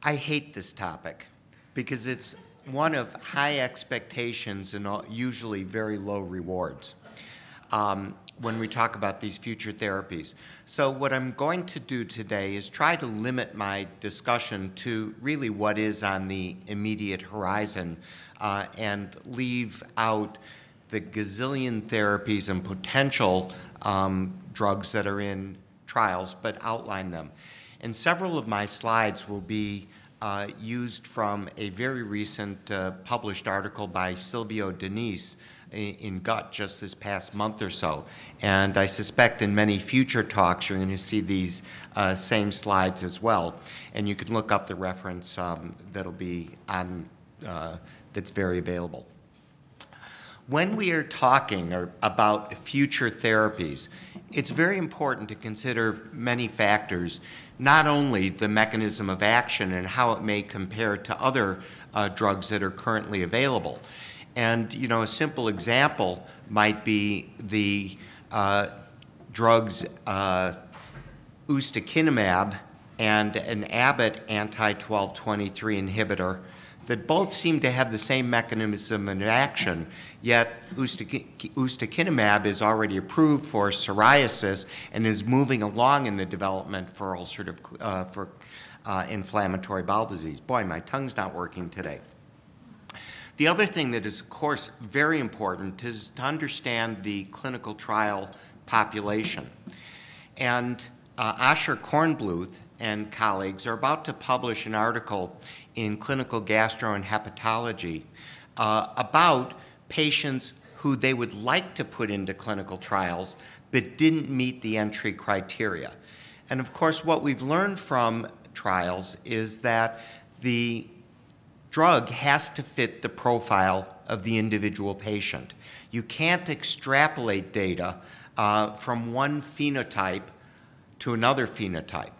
I hate this topic because it's one of high expectations and usually very low rewards when we talk about these future therapies. So what I'm going to do today is try to limit my discussion to really what is on the immediate horizon and leave out the gazillion therapies and potential drugs that are in trials, but outline them. And several of my slides will be used from a very recent published article by Silvio Denise in Gut just this past month or so. And I suspect in many future talks you're going to see these same slides as well. And you can look up the reference that'll be on, that's very available. When we are talking about future therapies, it's very important to consider many factors, not only the mechanism of action and how it may compare to other drugs that are currently available. And, you know, a simple example might be the drugs ustekinumab and an Abbott anti-1223 inhibitor that both seem to have the same mechanism of action, yet ustekinumab is already approved for psoriasis and is moving along in the development for ulcerative, inflammatory bowel disease. Boy, my tongue's not working today. The other thing that is, of course, very important is to understand the clinical trial population. And Asher Kornbluth and colleagues are about to publish an article in Clinical Gastro and Hepatology about patients who they would like to put into clinical trials but didn't meet the entry criteria. And of course, what we've learned from trials is that the drug has to fit the profile of the individual patient. You can't extrapolate data from one phenotype to another phenotype.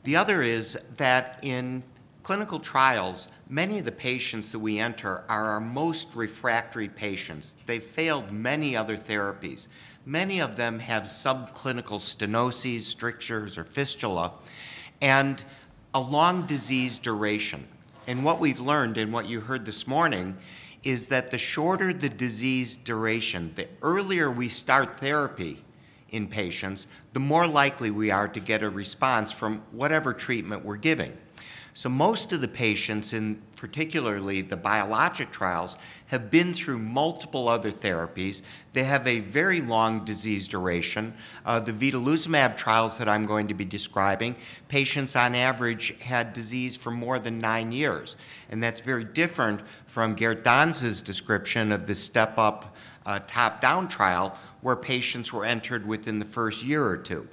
The other is that in clinical trials, many of the patients that we enter are our most refractory patients. They've failed many other therapies. Many of them have subclinical stenoses, strictures, or fistula, and a long disease duration. And what we've learned and what you heard this morning is that the shorter the disease duration, the earlier we start therapy in patients, the more likely we are to get a response from whatever treatment we're giving. So most of the patients, in particularly the biologic trials, have been through multiple other therapies. They have a very long disease duration. The vedolizumab trials that I'm going to be describing, patients on average had disease for more than 9 years. And that's very different from Gert Danz's description of the step-up top-down trial, where patients were entered within the first year or two.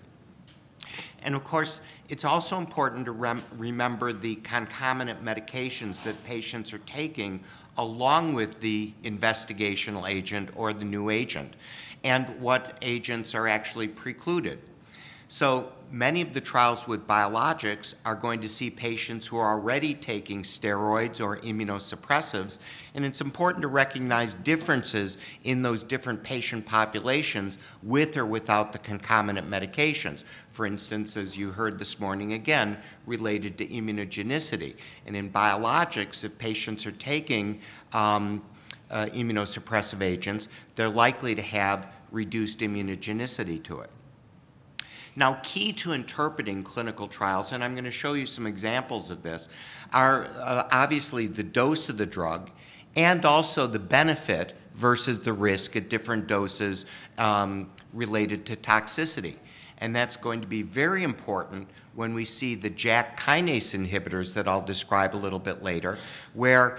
And of course, it's also important to remember the concomitant medications that patients are taking along with the investigational agent or the new agent, and what agents are actually precluded. So many of the trials with biologics are going to see patients who are already taking steroids or immunosuppressives, and it's important to recognize differences in those different patient populations with or without the concomitant medications. For instance, as you heard this morning again, related to immunogenicity. And in biologics, if patients are taking immunosuppressive agents, they're likely to have reduced immunogenicity to it. Now, key to interpreting clinical trials, and I'm going to show you some examples of this, are obviously the dose of the drug and also the benefit versus the risk at different doses related to toxicity. And that's going to be very important when we see the JAK Kinase Inhibitors that I'll describe a little bit later, where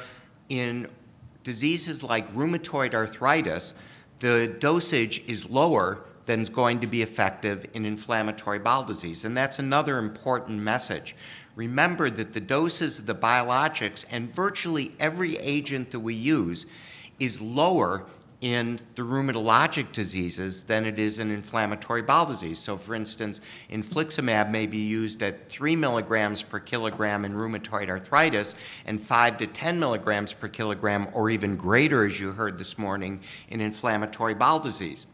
in diseases like rheumatoid arthritis, the dosage is lower than is going to be effective in inflammatory bowel disease. And that's another important message. Remember that the doses of the biologics and virtually every agent that we use is lower in the rheumatologic diseases than it is in inflammatory bowel disease. So for instance, infliximab may be used at 3 milligrams per kilogram in rheumatoid arthritis and 5 to 10 milligrams per kilogram or even greater, as you heard this morning, in inflammatory bowel disease.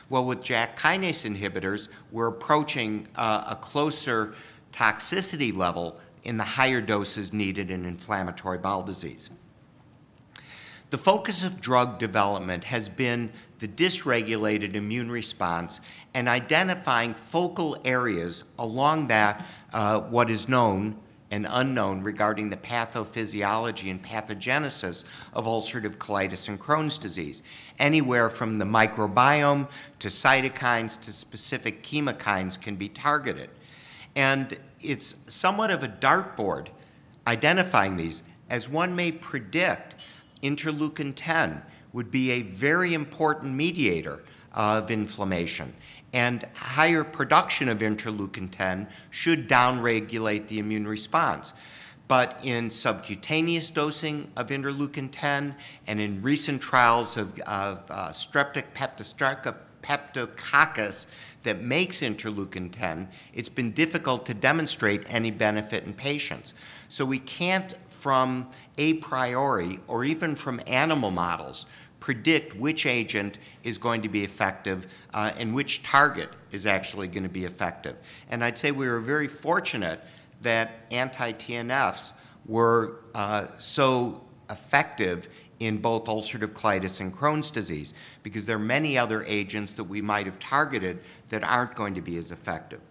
Well, with JAK kinase inhibitors, we're approaching a closer toxicity level in the higher doses needed in inflammatory bowel disease. The focus of drug development has been the dysregulated immune response and identifying focal areas along that what is known and unknown regarding the pathophysiology and pathogenesis of ulcerative colitis and Crohn's disease, anywhere from the microbiome to cytokines to specific chemokines can be targeted. And it's somewhat of a dartboard identifying these. As one may predict, interleukin-10 would be a very important mediator of inflammation, and higher production of interleukin-10 should downregulate the immune response. But in subcutaneous dosing of interleukin-10 and in recent trials of Streptococcus that makes interleukin-10, it's been difficult to demonstrate any benefit in patients. So we can't, from a priori or even from animal models, predict which agent is going to be effective and which target is actually going to be effective. And I'd say we were very fortunate that anti-TNFs were so effective in both ulcerative colitis and Crohn's disease, because there are many other agents that we might have targeted that aren't going to be as effective.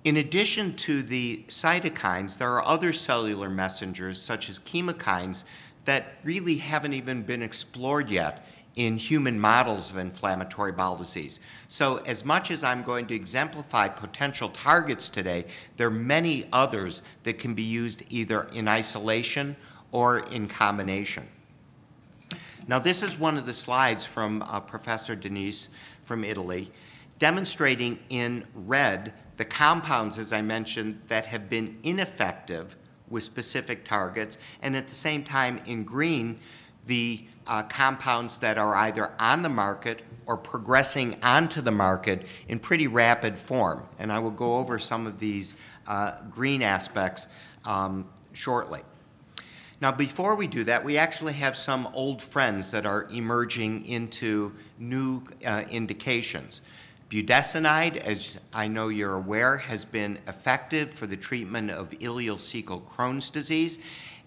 In addition to the cytokines, there are other cellular messengers, such as chemokines, that really haven't even been explored yet in human models of inflammatory bowel disease. So as much as I'm going to exemplify potential targets today, there are many others that can be used either in isolation or in combination. Now, this is one of the slides from Professor Denise from Italy, demonstrating in red the compounds, as I mentioned, that have been ineffective with specific targets, and at the same time in green, the compounds that are either on the market or progressing onto the market in pretty rapid form. And I will go over some of these green aspects shortly. Now, before we do that, we actually have some old friends that are emerging into new indications. Budesonide, as I know you're aware, has been effective for the treatment of ileocecal Crohn's disease,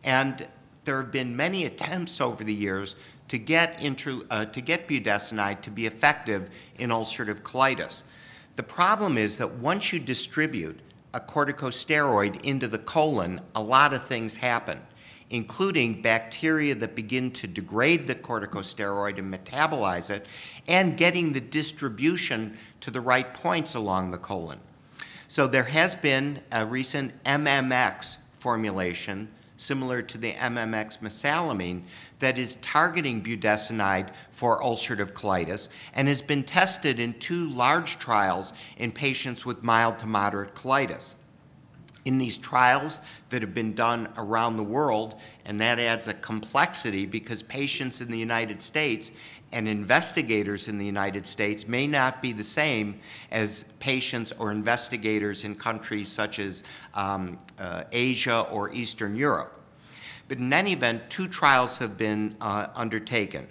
and there have been many attempts over the years to get budesonide to be effective in ulcerative colitis. The problem is that once you distribute a corticosteroid into the colon, a lot of things happen, including bacteria that begin to degrade the corticosteroid and metabolize it, and getting the distribution to the right points along the colon. So there has been a recent MMX formulation, similar to the MMX mesalamine, that is targeting budesonide for ulcerative colitis and has been tested in 2 large trials in patients with mild to moderate colitis. In these trials that have been done around the world, and that adds a complexity because patients in the United States and investigators in the United States may not be the same as patients or investigators in countries such as Asia or Eastern Europe. But in any event, 2 trials have been undertaken.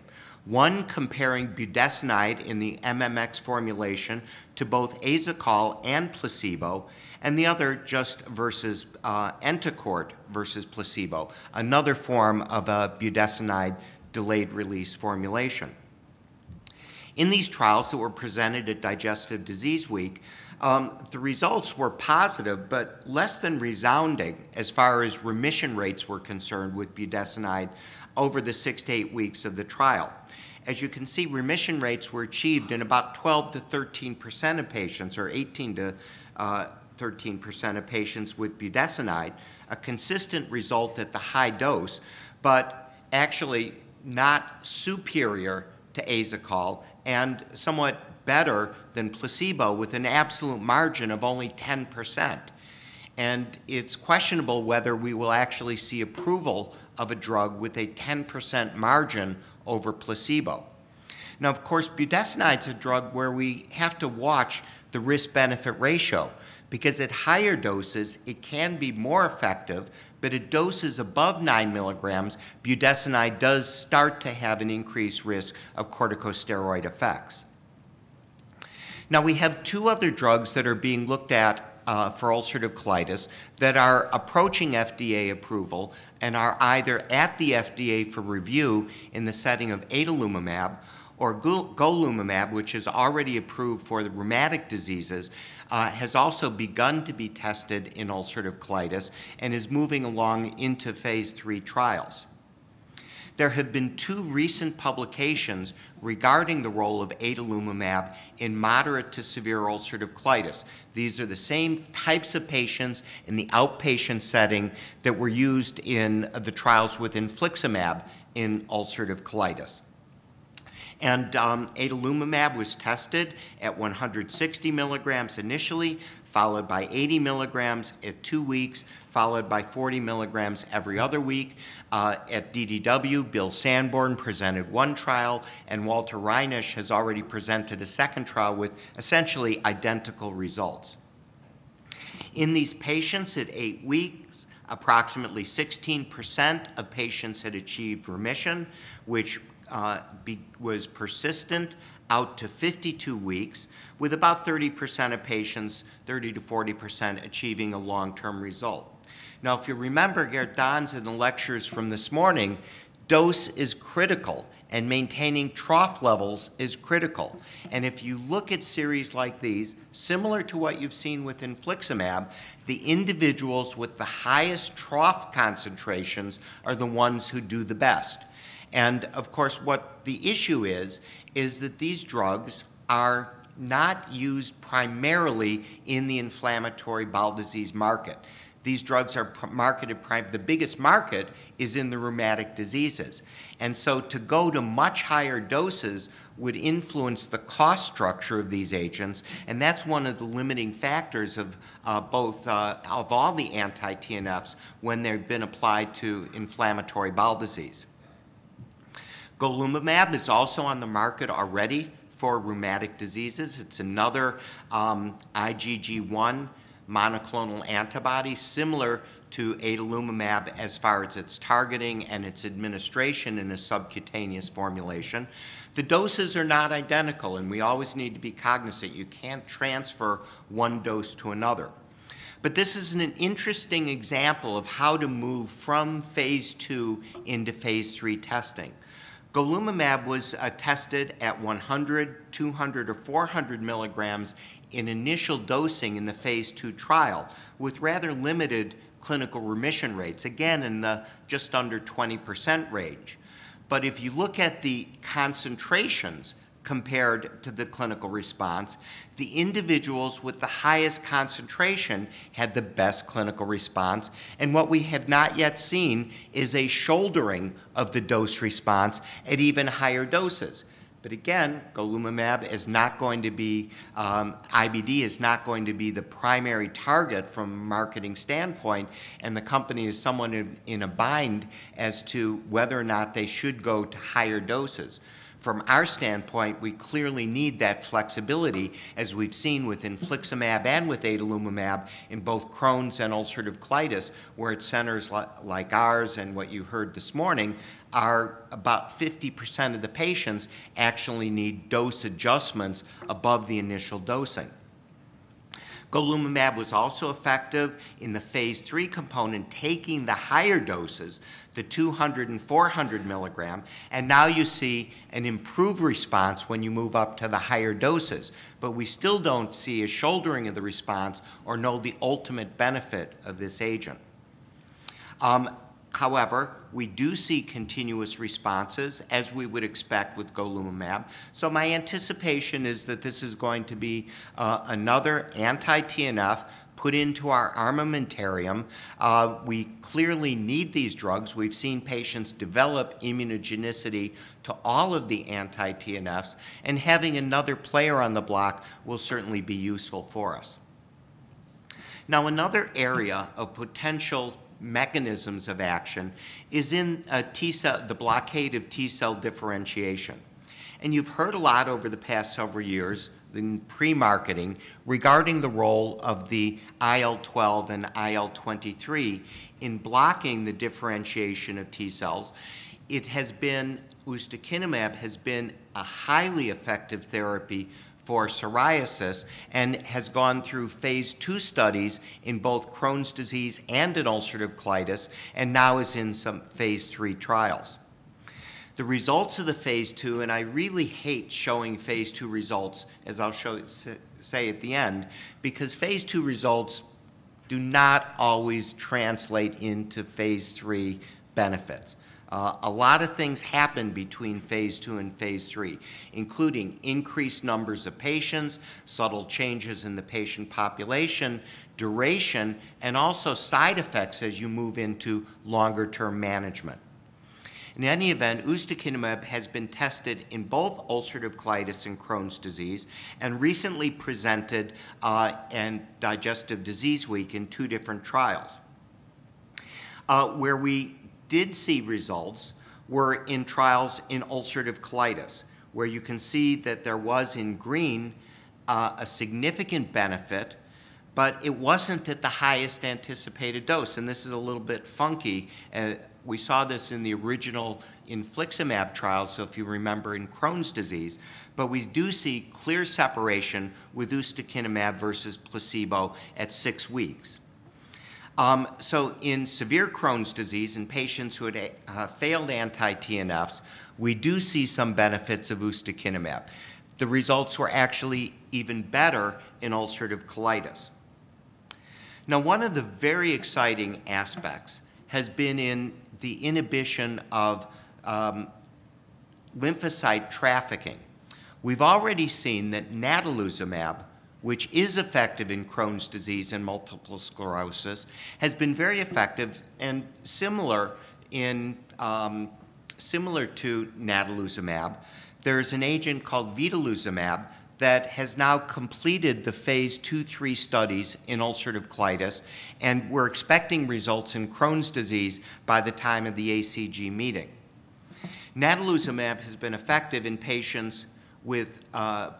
One comparing budesonide in the MMX formulation to both Azicol and placebo, and the other just versus Entocort versus placebo, another form of a budesonide delayed release formulation. In these trials that were presented at Digestive Disease Week, the results were positive, but less than resounding as far as remission rates were concerned with budesonide over the 6 to 8 weeks of the trial. As you can see, remission rates were achieved in about 12 to 13% of patients, or 18 to 13% of patients with budesonide, a consistent result at the high dose, but actually not superior to Azicol and somewhat better than placebo with an absolute margin of only 10%. And it's questionable whether we will actually see approval of a drug with a 10% margin over placebo. Now, of course, budesonide's a drug where we have to watch the risk-benefit ratio, because at higher doses, it can be more effective, but at doses above 9 milligrams, budesonide does start to have an increased risk of corticosteroid effects. Now, we have 2 other drugs that are being looked at for ulcerative colitis that are approaching FDA approval and are either at the FDA for review in the setting of adalimumab or golimumab, which is already approved for the rheumatic diseases, has also begun to be tested in ulcerative colitis and is moving along into phase 3 trials. There have been 2 recent publications regarding the role of adalimumab in moderate to severe ulcerative colitis. These are the same types of patients in the outpatient setting that were used in the trials with infliximab in ulcerative colitis. And adalimumab was tested at 160 milligrams initially, followed by 80 milligrams at 2 weeks, followed by 40 milligrams every other week. At DDW, Bill Sanborn presented one trial, and Walter Reinisch has already presented a second trial with essentially identical results. In these patients at 8 weeks, approximately 16% of patients had achieved remission, which was persistent out to 52 weeks, with about 30% of patients, 30 to 40%, achieving a long-term result. Now, if you remember Gert Dans in the lectures from this morning, dose is critical, and maintaining trough levels is critical. And if you look at series like these, similar to what you've seen with infliximab, the individuals with the highest trough concentrations are the ones who do the best. And of course, what the issue is that these drugs are not used primarily in the inflammatory bowel disease market. These drugs are marketed, the biggest market is in the rheumatic diseases. And so to go to much higher doses would influence the cost structure of these agents, and that's one of the limiting factors of of all the anti-TNFs when they've been applied to inflammatory bowel disease. Golimumab is also on the market already for rheumatic diseases. It's another IgG1 monoclonal antibody similar to adalimumab as far as its targeting and its administration in a subcutaneous formulation. The doses are not identical, and we always need to be cognizant. You can't transfer one dose to another. But this is an interesting example of how to move from phase 2 into phase 3 testing. Golimumab was tested at 100, 200, or 400 milligrams in initial dosing in the phase 2 trial with rather limited clinical remission rates, again in the just under 20% range. But if you look at the concentrations compared to the clinical response, the individuals with the highest concentration had the best clinical response, and what we have not yet seen is a shouldering of the dose response at even higher doses. But again, golimumab is not going to be, IBD is not going to be the primary target from a marketing standpoint, and the company is somewhat in a bind as to whether or not they should go to higher doses. From our standpoint, we clearly need that flexibility, as we've seen with infliximab and with adalimumab in both Crohn's and ulcerative colitis, where at centers like ours and what you heard this morning, are about 50% of the patients actually need dose adjustments above the initial dosing. Golimumab was also effective in the phase 3 component, taking the higher doses, the 200 and 400 milligram, and now you see an improved response when you move up to the higher doses. But we still don't see a shouldering of the response or know the ultimate benefit of this agent. However, we do see continuous responses, as we would expect with golimumab. So my anticipation is that this is going to be another anti-TNF put into our armamentarium. We clearly need these drugs. We've seen patients develop immunogenicity to all of the anti-TNFs, and having another player on the block will certainly be useful for us. Now, another area of potential mechanisms of action is in the blockade of T-cell differentiation. And you've heard a lot over the past several years in pre-marketing regarding the role of the IL-12 and IL-23 in blocking the differentiation of T-cells. Ustekinumab has been a highly effective therapy for psoriasis and has gone through phase 2 studies in both Crohn's disease and in ulcerative colitis, and now is in some phase 3 trials. The results of the phase 2, and I really hate showing phase 2 results, as I'll say at the end, because phase 2 results do not always translate into phase 3 benefits. A lot of things happen between phase 2 and phase 3, including increased numbers of patients, subtle changes in the patient population, duration, and also side effects as you move into longer-term management. In any event, ustekinumab has been tested in both ulcerative colitis and Crohn's disease, and recently presented in Digestive Disease Week in 2 different trials. Where we did see results were in trials in ulcerative colitis, where you can see that there was in green a significant benefit, but it wasn't at the highest anticipated dose, and this is a little bit funky. We saw this in the original infliximab trial, so if you remember in Crohn's disease, but we do see clear separation with ustekinumab versus placebo at 6 weeks. So in severe Crohn's disease, in patients who had failed anti-TNFs, we do see some benefits of ustekinumab. The results were actually even better in ulcerative colitis. Now, one of the very exciting aspects has been in the inhibition of lymphocyte trafficking. We've already seen that natalizumab, which is effective in Crohn's disease and multiple sclerosis, has been very effective and similar to natalizumab. There's an agent called vedolizumab that has now completed the phase 2-3 studies in ulcerative colitis, and we're expecting results in Crohn's disease by the time of the ACG meeting. Natalizumab has been effective in patients with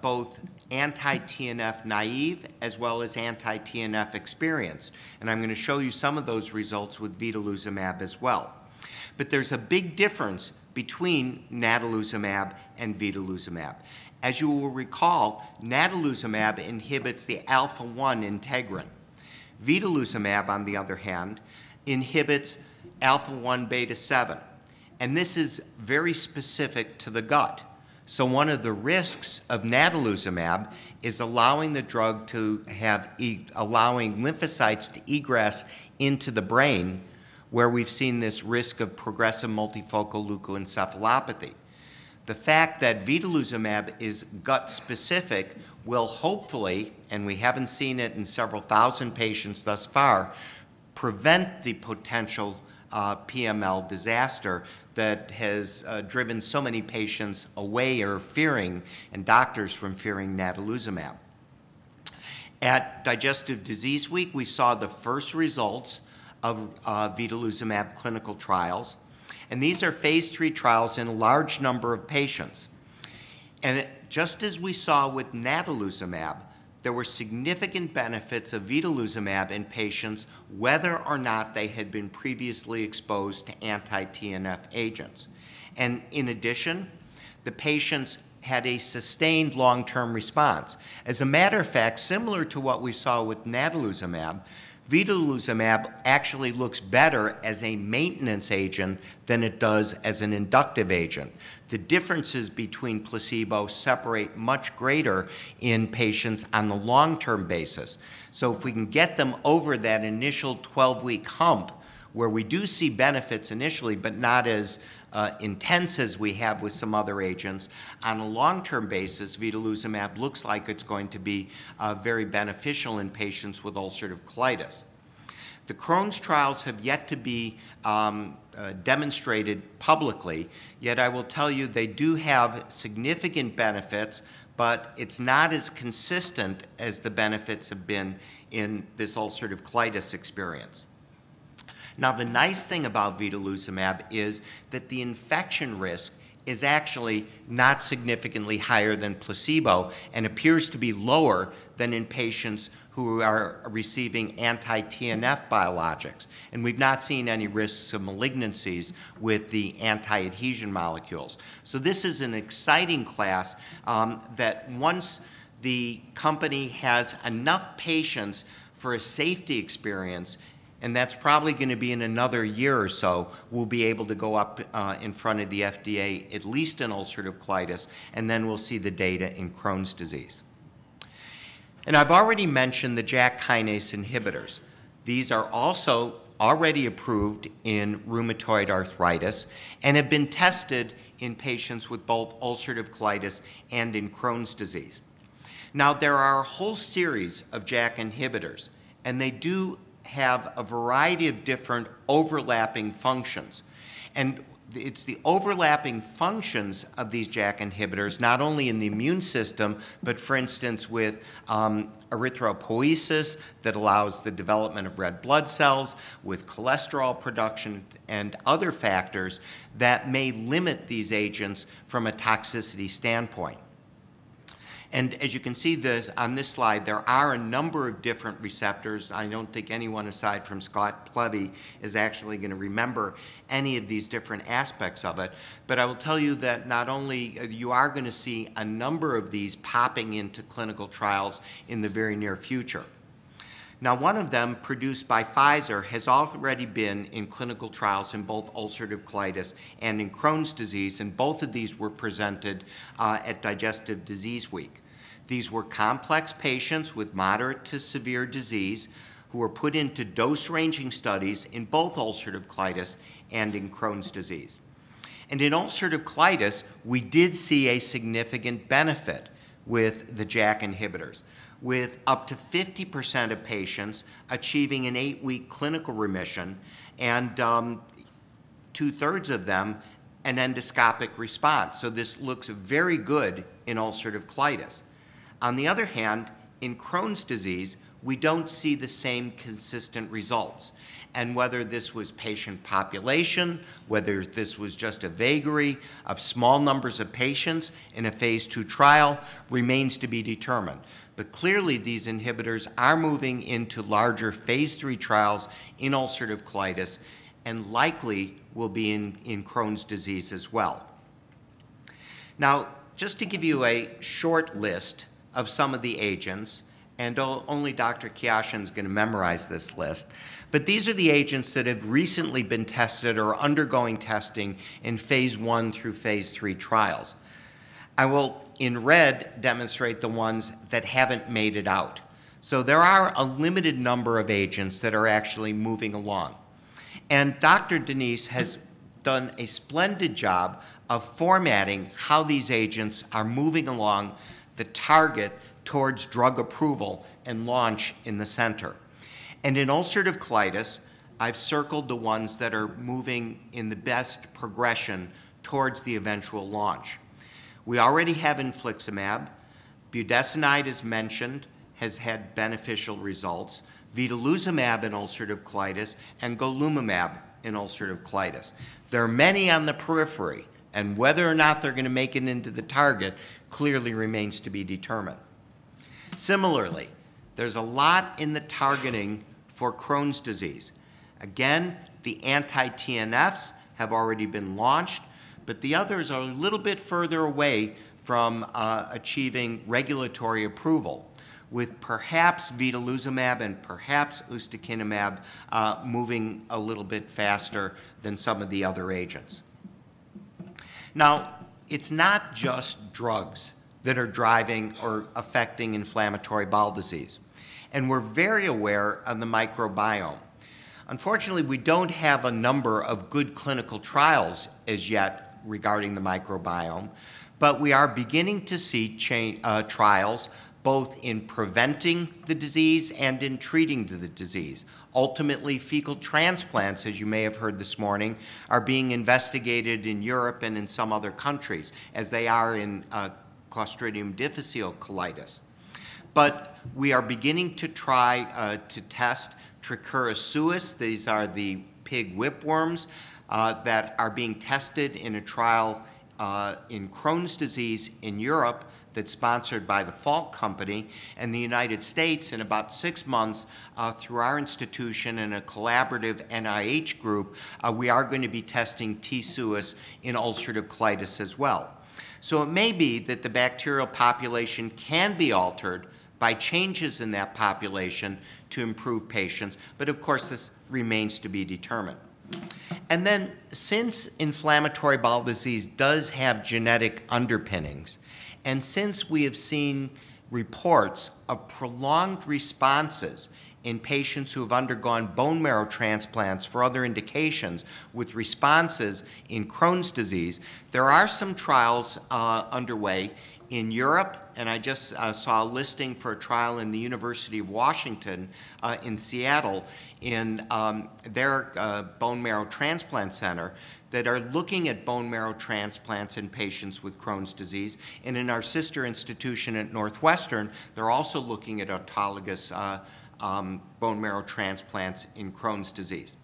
both anti-TNF naive as well as anti-TNF experienced, and I'm going to show you some of those results with vedolizumab as well. But there's a big difference between natalizumab and vedolizumab. As you will recall, natalizumab inhibits the alpha-1 integrin. Vedolizumab, on the other hand, inhibits alpha-1 beta-7. And this is very specific to the gut. So one of the risks of natalizumab is allowing the drug to allowing lymphocytes to egress into the brain, where we've seen this risk of progressive multifocal leukoencephalopathy. The fact that vedolizumab is gut-specific will hopefully, and we haven't seen it in several thousand patients thus far, prevent the potential PML disaster that has driven so many patients away or fearing, and doctors from fearing natalizumab. At Digestive Disease Week, we saw the first results of vedolizumab clinical trials. And these are phase 3 trials in a large number of patients. And just as we saw with natalizumab, there were significant benefits of vedolizumab in patients whether or not they had been previously exposed to anti-TNF agents. And in addition, the patients had a sustained long-term response. As a matter of fact, similar to what we saw with natalizumab, vedolizumab actually looks better as a maintenance agent than it does as an inductive agent. The differences between placebo separate much greater in patients on the long-term basis. So if we can get them over that initial 12-week hump, where we do see benefits initially, but not as intense as we have with some other agents, on a long-term basis, vedolizumab looks like it's going to be very beneficial in patients with ulcerative colitis. The Crohn's trials have yet to be demonstrated publicly, yet I will tell you they do have significant benefits, but it's not as consistent as the benefits have been in this ulcerative colitis experience. Now, the nice thing about vedolizumab is that the infection risk is actually not significantly higher than placebo and appears to be lower than in patients who are receiving anti-TNF biologics. And we've not seen any risks of malignancies with the anti-adhesion molecules. So this is an exciting class that once the company has enough patients for a safety experience, and that's probably going to be in another year or so, we'll be able to go up in front of the FDA, at least in ulcerative colitis, and then we'll see the data in Crohn's disease. And I've already mentioned the JAK Kinase Inhibitors. These are also already approved in rheumatoid arthritis and have been tested in patients with both ulcerative colitis and in Crohn's disease. Now, there are a whole series of JAK inhibitors, and they do have a variety of different overlapping functions. And it's the overlapping functions of these JAK inhibitors, not only in the immune system, but for instance with erythropoiesis that allows the development of red blood cells, with cholesterol production and other factors that may limit these agents from a toxicity standpoint. And as you can see on this slide, there are a number of different receptors. I don't think anyone aside from Scott Plevy is actually going to remember any of these different aspects of it. But I will tell you that not only you are going to see a number of these popping into clinical trials in the very near future. Now, one of them, produced by Pfizer, has already been in clinical trials in both ulcerative colitis and in Crohn's disease, and both of these were presented at Digestive Disease Week. These were complex patients with moderate to severe disease who were put into dose-ranging studies in both ulcerative colitis and in Crohn's disease. And in ulcerative colitis, we did see a significant benefit with the JAK inhibitors, with up to 50% of patients achieving an 8-week clinical remission, and 2/3 of them an endoscopic response. So this looks very good in ulcerative colitis. On the other hand, in Crohn's disease, we don't see the same consistent results. And whether this was patient population, whether this was just a vagary of small numbers of patients in a phase 2 trial, remains to be determined. But clearly, these inhibitors are moving into larger phase 3 trials in ulcerative colitis and likely will be in Crohn's disease as well. Now, just to give you a short list of some of the agents, and only Dr. Kiashin is going to memorize this list, but these are the agents that have recently been tested or are undergoing testing in phase 1 through phase 3 trials. I will, in red, demonstrate the ones that haven't made it out. So there are a limited number of agents that are actually moving along. And Dr. Denise has done a splendid job of formatting how these agents are moving along the target towards drug approval and launch in the center. And in ulcerative colitis, I've circled the ones that are moving in the best progression towards the eventual launch. We already have infliximab. Budesonide, as mentioned, has had beneficial results. Vedolizumab in ulcerative colitis, and golimumab in ulcerative colitis. There are many on the periphery, and whether or not they're going to make it into the target clearly remains to be determined. Similarly, there's a lot in the targeting for Crohn's disease. Again, the anti-TNFs have already been launched, but the others are a little bit further away from achieving regulatory approval, with perhaps vedolizumab and perhaps ustekinumab moving a little bit faster than some of the other agents. Now, it's not just drugs that are driving or affecting inflammatory bowel disease. And we're very aware of the microbiome. Unfortunately, we don't have a number of good clinical trials as yet regarding the microbiome, but we are beginning to see trials both in preventing the disease and in treating the disease. Ultimately, fecal transplants, as you may have heard this morning, are being investigated in Europe and in some other countries, as they are in Clostridium difficile colitis. But we are beginning to try to test Trichura suis. These are the pig whipworms that are being tested in a trial in Crohn's disease in Europe that's sponsored by the Falk Company, and the United States in about 6 months through our institution and a collaborative NIH group, we are going to be testing T. suis in ulcerative colitis as well. So it may be that the bacterial population can be altered by changes in that population to improve patients, but of course this remains to be determined. And then, since inflammatory bowel disease does have genetic underpinnings, and since we have seen reports of prolonged responses in patients who have undergone bone marrow transplants for other indications with responses in Crohn's disease, there are some trials underway in Europe, and I just saw a listing for a trial in the University of Washington in Seattle in their bone marrow transplant center that are looking at bone marrow transplants in patients with Crohn's disease. And in our sister institution at Northwestern, they're also looking at autologous bone marrow transplants in Crohn's disease.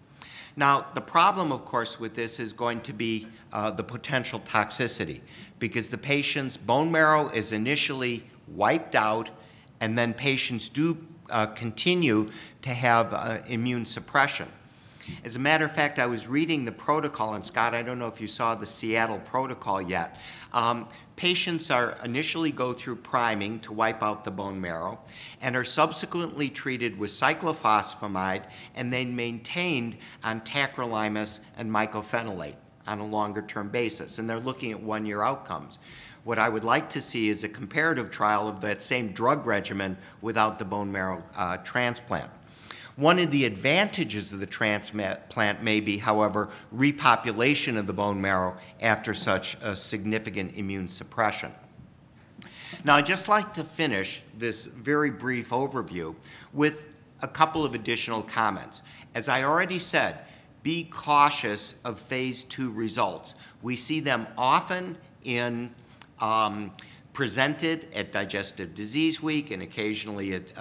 Now, the problem, of course, with this is going to be the potential toxicity, because the patient's bone marrow is initially wiped out, and then patients do continue to have immune suppression. As a matter of fact, I was reading the protocol, and Scott, I don't know if you saw the Seattle protocol yet. Patients are initially go through priming to wipe out the bone marrow and are subsequently treated with cyclophosphamide and then maintained on tacrolimus and mycophenolate on a longer-term basis, and they're looking at one-year outcomes. What I would like to see is a comparative trial of that same drug regimen without the bone marrow transplant. One of the advantages of the transplant may be, however, repopulation of the bone marrow after such a significant immune suppression. Now, I'd just like to finish this very brief overview with a couple of additional comments. As I already said, be cautious of phase 2 results. We see them often in presented at Digestive Disease Week and occasionally at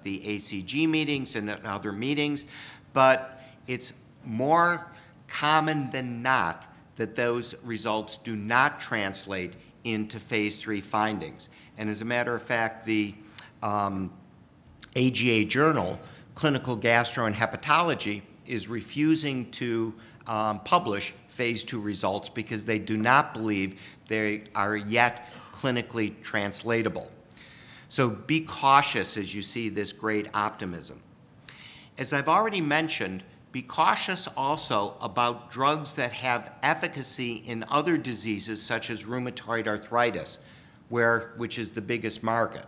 the ACG meetings and at other meetings, but it's more common than not that those results do not translate into phase 3 findings. And as a matter of fact, the AGA journal, Clinical Gastro and Hepatology, is refusing to publish phase 2 results because they do not believe they are yet clinically translatable. So be cautious as you see this great optimism. As I've already mentioned, be cautious also about drugs that have efficacy in other diseases such as rheumatoid arthritis, which is the biggest market.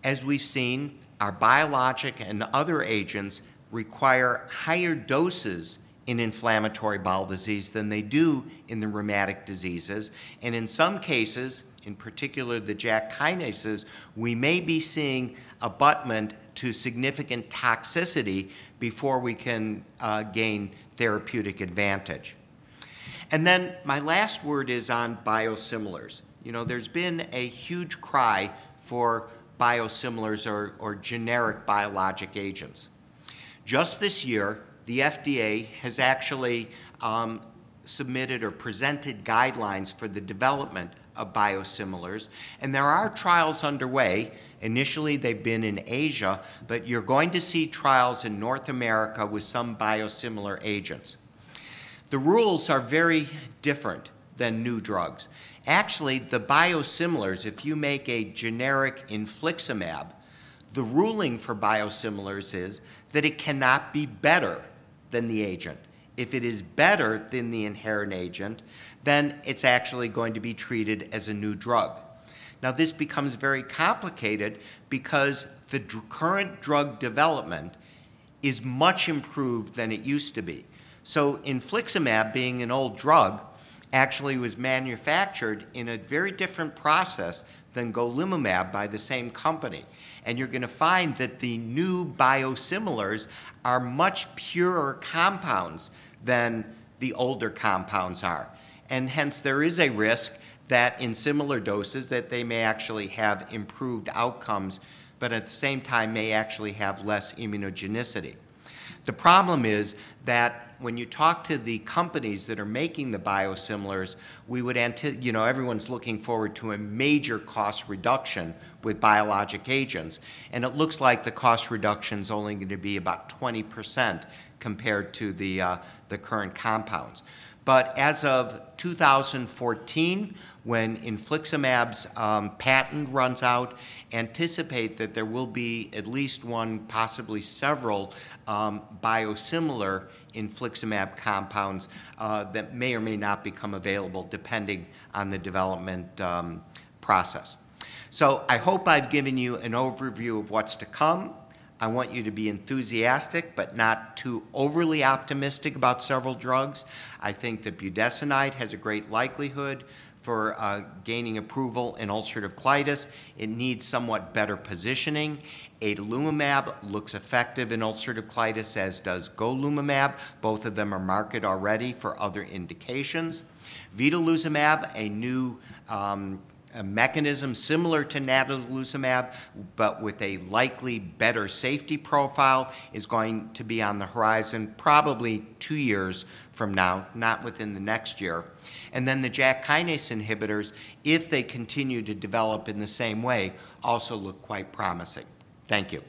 As we've seen, our biologic and other agents require higher doses in inflammatory bowel disease than they do in the rheumatic diseases, and in some cases, in particular the JAK kinases, we may be seeing abutment to significant toxicity before we can gain therapeutic advantage. And then my last word is on biosimilars. You know, there's been a huge cry for biosimilars or generic biologic agents. Just this year, the FDA has actually submitted or presented guidelines for the development of biosimilars, and there are trials underway. Initially, they've been in Asia, but you're going to see trials in North America with some biosimilar agents. The rules are very different than new drugs. Actually, the biosimilars, if you make a generic infliximab, the ruling for biosimilars is that it cannot be better than the agent. If it is better than the inherent agent, then it's actually going to be treated as a new drug. Now, this becomes very complicated because the current drug development is much improved than it used to be. So infliximab, being an old drug, actually was manufactured in a very different process than golimumab by the same company. And you're going to find that the new biosimilars are much purer compounds than the older compounds are. And hence there is a risk that in similar doses that they may actually have improved outcomes, but at the same time may actually have less immunogenicity. The problem is that when you talk to the companies that are making the biosimilars, we would everyone's looking forward to a major cost reduction with biologic agents, and it looks like the cost reduction is only going to be about 20% compared to the current compounds. But as of 2014, when infliximab's patent runs out, anticipate that there will be at least one, possibly several, biosimilar infliximab compounds that may or may not become available depending on the development process. So I hope I've given you an overview of what's to come. I want you to be enthusiastic but not too overly optimistic about several drugs. I think that budesonide has a great likelihood for gaining approval in ulcerative colitis. It needs somewhat better positioning. Adalimumab looks effective in ulcerative colitis, as does golimumab. Both of them are marketed already for other indications. Vedolizumab, a new a mechanism similar to natalizumab, but with a likely better safety profile, is going to be on the horizon probably 2 years from now, not within the next year. And then the JAK Kinase Inhibitors, if they continue to develop in the same way, also look quite promising. Thank you.